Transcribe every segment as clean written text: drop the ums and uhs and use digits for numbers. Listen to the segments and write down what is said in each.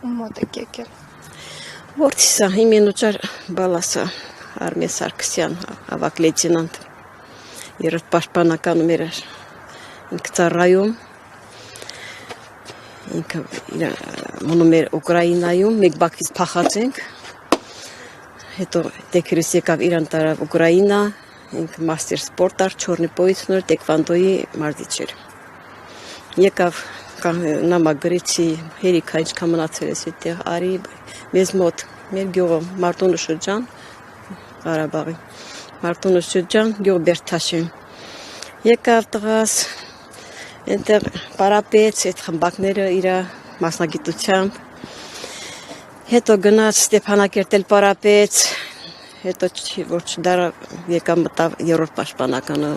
Մոտ եք եկել։ Որդիսա հիմինուճար բալասա Արմեն Սարգսյան, ավակ լեյտենանտ, երրորդ պաշտպանականում էր ինքը ծառայում, ինքը մնում էր Ուկրաինայում, մեկ Բաքվից փախած ենք, հետո դեքերս եկավ Իրան տարավ Ուկրաինա, ինքը մաստեր սպորտ ար, չորնի պոյցնոր, տեկվանդոյի մարզիչ էր։ Եկավ նամագրեցի հերիքա ինչքան մնացել ես այդտեղ արի մեզ մոտ մեր գյուղը Մարտունու շրջան Ղարաբաղի Մարտունու շրջան գյուղ Բերդաշեն եկավ տղաս այնտեղ պարապեց այդ խմբակները իր մասնագիտությամբ հետո գնաց Ստեփանակերտել պարապեց հետո որ չդարա եկա մտավ երրորդ պաշտպանականը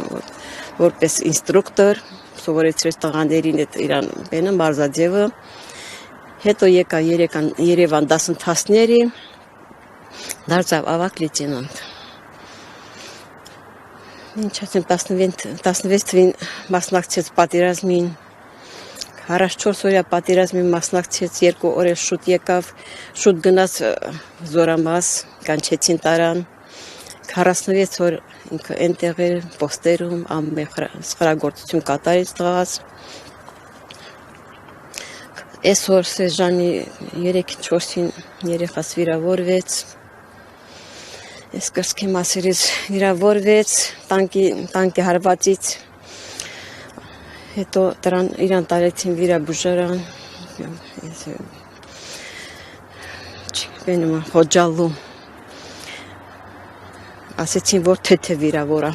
որպես ինստրուկտոր սովորեցրեց տղաներին այդ իրան բենը մարզաձևը հետո եկա Երևան դասընթացների դարձավ ավակ լեյտենանտ ինչ ասեմ 16 թվին մասնակցեց պատերազմին 44 օրյա պատերազմին մասնակցեց 2 օր շուտ եկավ շուտ գնաց զորամաս կանչեցին տարան 46 օր ինքը այնտեղ էր պոստերում ամեն սխրագործություն կատարեց տղաս այսօր Սեժանի 3-4-ին երեխաս վիրավորվեց այս կրծքի մասերից վիրավորվեց տանկի հարվածից հետո դրան իրան տարեցին վիրաբուժարան չգիտեմ Խոջալու ասեցին որ թեթե վիրավորա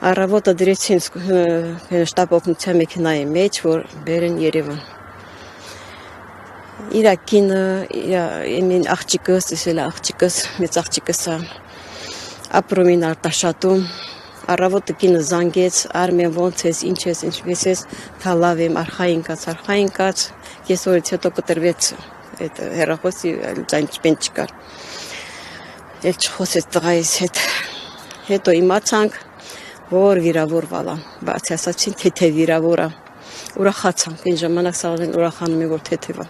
առավոտը դրեցին շտապ օգնության մեքենայի մեջ որ բերեն Երևան իր կինը իմին աղջիկս իսել աղջիկս մեծ աղջիկսա ապրումին Արտաշատում առավոտը կինը զանգեց Արմեն ոնց ես ինչ ես ինչպես ես լավ եմ արխային կաց կեսօրից հետո կտրվեց այդ հեռախոսի ձայն չկար Էլ չխոսեց տղայիս հետ հետո իմացանք որ վիրավորվալա բացի ասացին թեթե վիրավորա ուրախացանք այն ժամանակ սաղին ուրախանում եմ որ թեթևա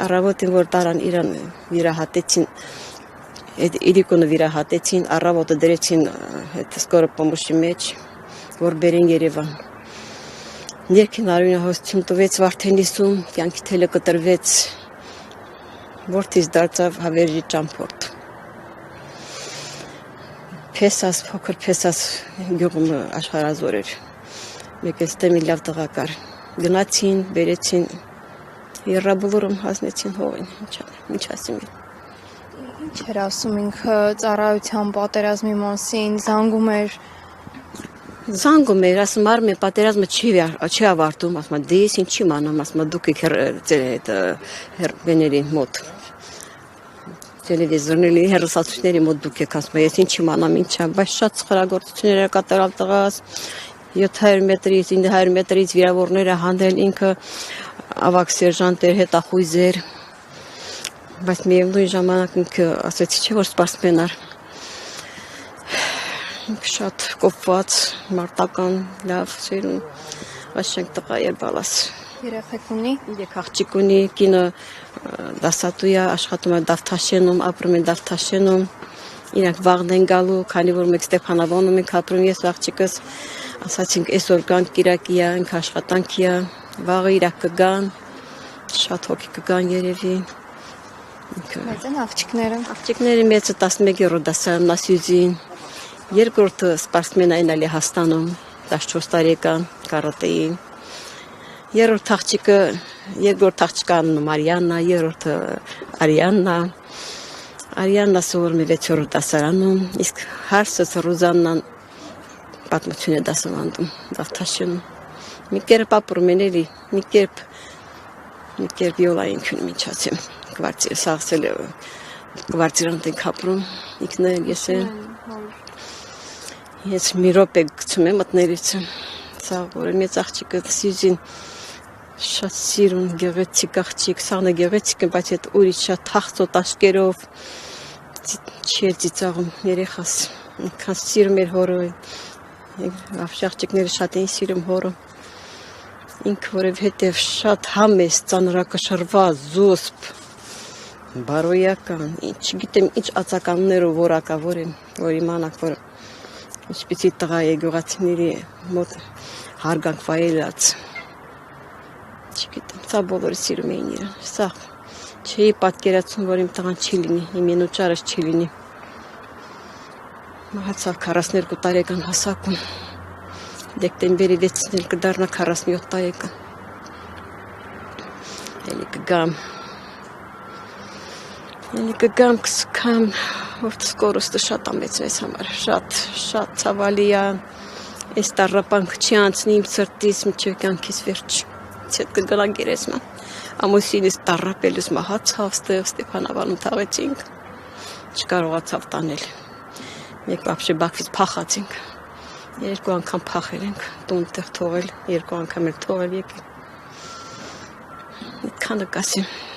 առավոտին որ տարան իրան վիրահատեցին այդ իրիկոնը վիրահատեցին առավոտը դրեցին այդ սկորը պոմոշի մեջ որ բերեն Երևան ներքին արյունահոսություն տվեց Վարդենիսում կյանքի թելը կտրվեց Որտից դարձավ հավերժի ճամփորդ Փեսաս փոքր փեսաս գյուղում աշխարհազոր էր մեկ էստեմի լավ տղակար գնացին բերեցին Երրաբլուրում հասնեցին հողին ինչ ասեմ Ինչ էր ասում ինքը ծառայության պատերազմի մասին զանգում էր ասում Արմեն պատերազմը չի ավարտում ասում դե ես ինչի մանամ ասում դուք եք հերբեների մոտ Տելևիզորների հեռուստացույցների մոտ դուք եք ասում ես ինչի մանամ ինչա բայց շատ սխրագործություններ կատարալ տղաս 700 մետրից 900 մետրից վիրավորները հանդել ինքը ավակ սերժանտ էր հետախույզ էր բայց միևնույն ժամանակ ինքը ասեցի չէ որ սպորտսմեն էր ինքը շատ կոպված մարտական լավ սերուն աշենք տղա էր բալաս երեխեք ունի 3 աղջիկ ունի կինը դասատու է աշխատում է Դավթաշենում ապրում է Դավթաշենում իրանք վաղն են գալու քանի որ մեկ Ստեփանավոնում ենք ապրում ես աղջիկս ասացինք այսօր կան Կիրակի է ինքը աշխատանքի է վաղը իրակ կգան շատ հոգի կգան երևի Մեծ են աղջիկները մեծը 11-րդ դասարանում Ասյուզին երկրորդը սպորտսմեն այն ալի Հաստանում 14 տարեկան կարատեի երրորդ աղջիկը Մարիաննա երրորդը Արիաննա սովորում է 6-րդ դասարանում իսկ հարսս Ռուզաննան պատմություն է դասավանդում Դավթաշենում մի կերպ ապրում են էլի մի կերպ վիոլային քնում ինչ ասեմ Կվարտիրանտ ենք ապրում ինքն ես ես մի րոպե գցում եմ մտնելից սա որ մեծ աղջիկը Սյուզին շատ սիրուն գեղեցիկ աղջիկ սաղն է գեղեցիկ բայց այդ ուրիշ շատ թախծոտ աշկերով չի ծիծաղում երեխաս ինքան սիրում էր հորը աղջիկները շատ էին սիրում հորը ինքը որովհետև շատ համեստ, ծանրակշռված, զուսպ, բարոյական, չգիտեմ ինչ ածականներով որակավոր են, որ իմանաք, որ ինչպիսի տղա է գյուղացիների մոտ հարգանք վայելած։ Չգիտեմ, սա բոլորը սիրում էին իրան, սա չէի պատկերացնում, որ իմ տղան չի լինի, իմ ենուչարս չի լինի։ Մահացավ 42 տարեկան հասակում, դեկտեմբերի 6-ին էլ կդառնա 47 տարեկան։ Էլի կգամ, կսկամ, որ սկորուստը շատ ամեծ մեզ համար, շատ ցավալի է, այս տառապանքը չի անցնի իմ սրտից մինչև կյանքիս վերջ, հետ կգնա գերեզման, ամուսինս տառապելուց մահացավ, Ստեփանավանում թաղեցինք, չկարողացավ տանել, մեկ բաբշե Բաքվից փախացինք, 2 անգամ փախել ենք, տուն տեղ թողել, 2 անգամ էլ թողել եկել, այդքանը կասեմ։